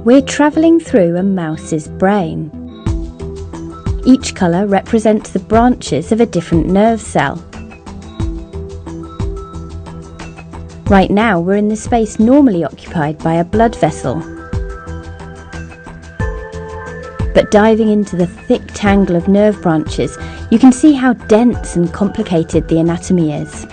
We're travelling through a mouse's brain. Each colour represents the branches of a different nerve cell. Right now we're in the space normally occupied by a blood vessel. But diving into the thick tangle of nerve branches, you can see how dense and complicated the anatomy is.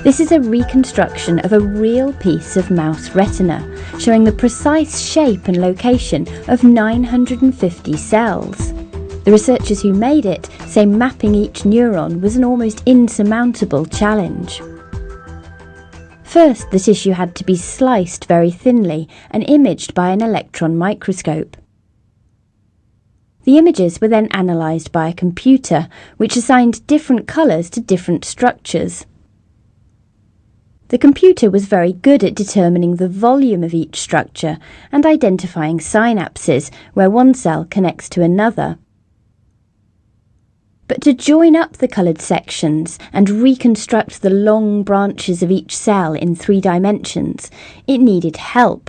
This is a reconstruction of a real piece of mouse retina, showing the precise shape and location of 950 cells. The researchers who made it say mapping each neuron was an almost insurmountable challenge. First, the tissue had to be sliced very thinly and imaged by an electron microscope. The images were then analysed by a computer, which assigned different colours to different structures. The computer was very good at determining the volume of each structure and identifying synapses where one cell connects to another. But to join up the coloured sections and reconstruct the long branches of each cell in 3 dimensions, it needed help.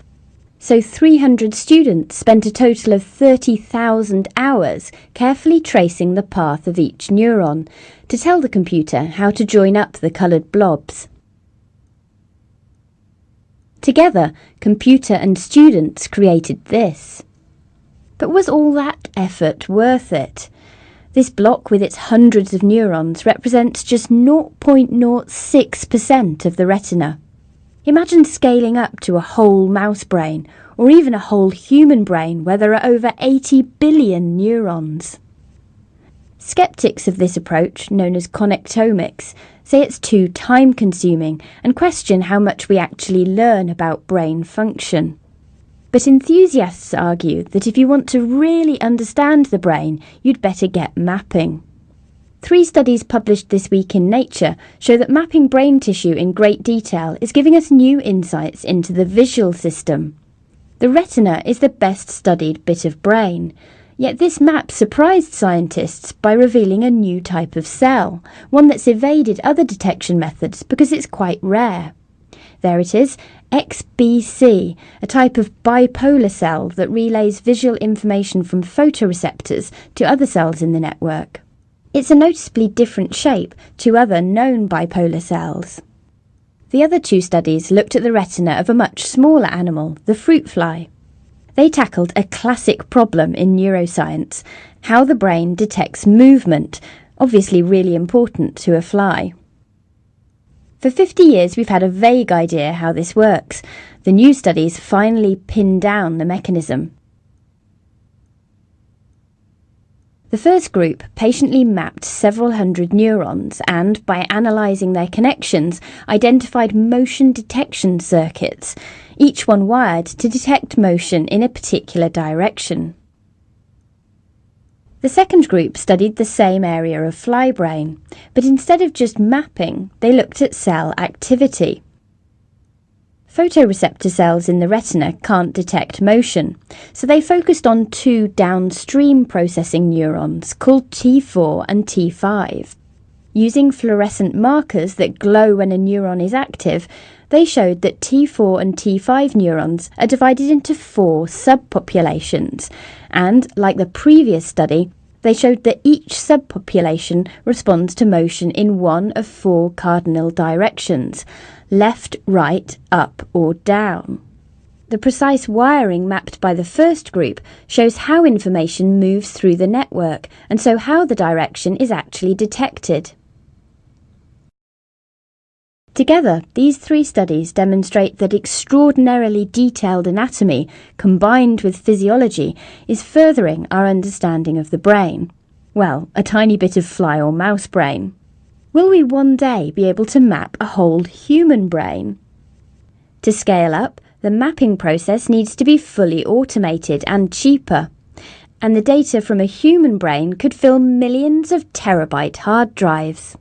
So 300 students spent a total of 30,000 hours carefully tracing the path of each neuron to tell the computer how to join up the coloured blobs. Together, computer and students created this. But was all that effort worth it? This block with its hundreds of neurons represents just 0.06% of the retina. Imagine scaling up to a whole mouse brain, or even a whole human brain where there are over 80 billion neurons. Skeptics of this approach, known as connectomics, say it's too time-consuming and question how much we actually learn about brain function. But enthusiasts argue that if you want to really understand the brain, you'd better get mapping. 3 studies published this week in Nature show that mapping brain tissue in great detail is giving us new insights into the visual system. The retina is the best studied bit of brain. Yet this map surprised scientists by revealing a new type of cell, one that's evaded other detection methods because it's quite rare. There it is, XBC, a type of bipolar cell that relays visual information from photoreceptors to other cells in the network. It's a noticeably different shape to other known bipolar cells. The other 2 studies looked at the retina of a much smaller animal, the fruit fly. They tackled a classic problem in neuroscience, how the brain detects movement, obviously really important to a fly. For 50 years we've had a vague idea how this works. The new studies finally pinned down the mechanism. The first group patiently mapped several hundred neurons and, by analysing their connections, identified motion detection circuits, each one wired to detect motion in a particular direction. The second group studied the same area of fly brain, but instead of just mapping, they looked at cell activity. Photoreceptor cells in the retina can't detect motion, so they focused on 2 downstream processing neurons called T4 and T5. Using fluorescent markers that glow when a neuron is active, they showed that T4 and T5 neurons are divided into 4 subpopulations, and, like the previous study, they showed that each subpopulation responds to motion in one of 4 cardinal directions: left, right, up, or down. The precise wiring mapped by the first group shows how information moves through the network, and so how the direction is actually detected. Together, these 3 studies demonstrate that extraordinarily detailed anatomy, combined with physiology, is furthering our understanding of the brain. Well, a tiny bit of fly or mouse brain. Will we one day be able to map a whole human brain? To scale up, the mapping process needs to be fully automated and cheaper. And the data from a human brain could fill millions of terabyte hard drives.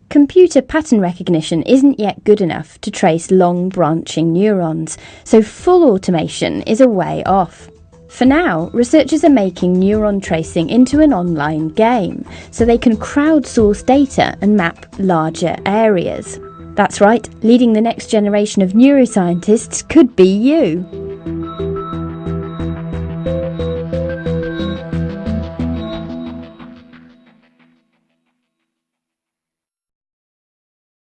Computer pattern recognition isn't yet good enough to trace long branching neurons, so full automation is a way off. For now, researchers are making neuron tracing into an online game, so they can crowdsource data and map larger areas. That's right, leading the next generation of neuroscientists could be you.